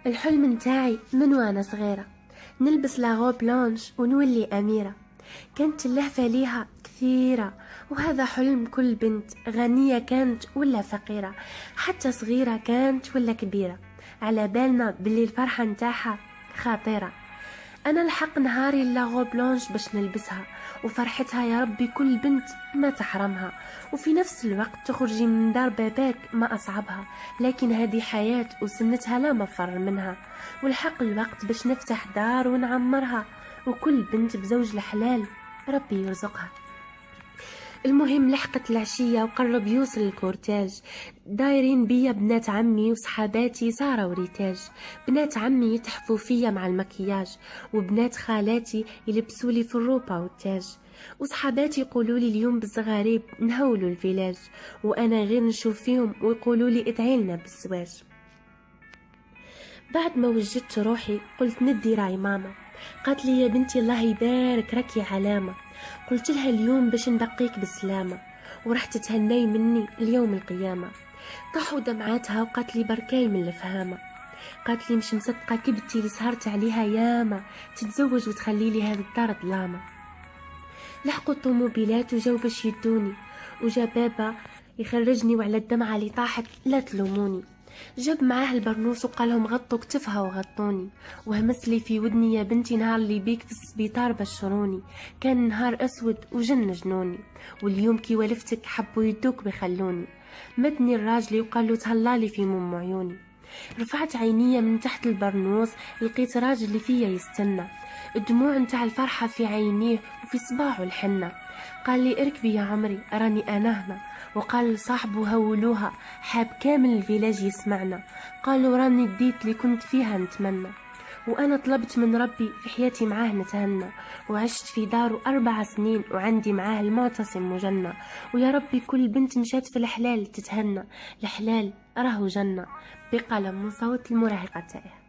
الحلم نتاعي من وانا صغيرة نلبس لاغو بلانش ونولي أميرة. كانت اللهفة ليها كثيرة، وهذا حلم كل بنت، غنية كانت ولا فقيرة، حتى صغيرة كانت ولا كبيرة، على بالنا باللي الفرحة نتاعها خطيرة. انا لحق نهاري اللاغو بلانش باش نلبسها، وفرحتها يا ربي كل بنت ما تحرمها. وفي نفس الوقت تخرجي من دار باباك ما اصعبها، لكن هذه حياة وسنتها لا مفر منها. والحق الوقت باش نفتح دار ونعمرها، وكل بنت بزوج الحلال ربي يرزقها. المهم لحقت العشية وقرب يوصل الكورتاج، دايرين بيا بنات عمي وصحاباتي سارة وريتاج. بنات عمي يتحفوا فيا مع المكياج، وبنات خالاتي يلبسولي في الروبة والتاج، وصحاباتي يقولولي اليوم بالزغاريب نهولوا الفيلاج، وانا غير نشوف فيهم ويقولولي ادعيلنا بالزواج. بعد ما وجدت روحي قلت ندي راي ماما، قالت لي يا بنتي الله يبارك راكي علامة. قلت لها اليوم باش نبقيك بالسلامة، ورحت تهني مني اليوم القيامة. طاحوا دمعاتها وقالت لي بركاي من الفهامة، قالت لي مش مصدقة كبتي اللي سهرت عليها ياما، تتزوج وتخلي لي هذه الدار ظلامة. لحقوا الطوموبيلات وجاو باش يدوني، وجا بابا يخرجني، وعلى الدمعة اللي طاحت لا تلوموني. جاب معاه البرنوس وقالهم غطوا كتفها وغطوني، وهمس لي في ودني يا بنتي نهار اللي بيك في السبيطار بشروني، كان نهار اسود وجن جنوني، واليوم كي ولفتك حبوا يدوك بيخلوني. مدني الراجلي وقال له تهلالي في مم عيوني. رفعت عينيا من تحت البرنوس لقيت راجل اللي فيا يستنى، الدموع نتاع الفرحة في عينيه وفي صباعه الحنة. قال لي اركبي يا عمري راني انا هنا، وقال لصاحبه هولوها حاب كامل الفيلاج يسمعنا، قالوا راني ديت اللي كنت فيها نتمنى. وانا طلبت من ربي في حياتي معاه نتهنى، وعشت في داره 4 سنين وعندي معاه المعتصم مجنة. ويا ربي كل بنت مشات في الحلال تتهنى، الحلال راهو جنة. بقلم من صوت المراهقة تائه.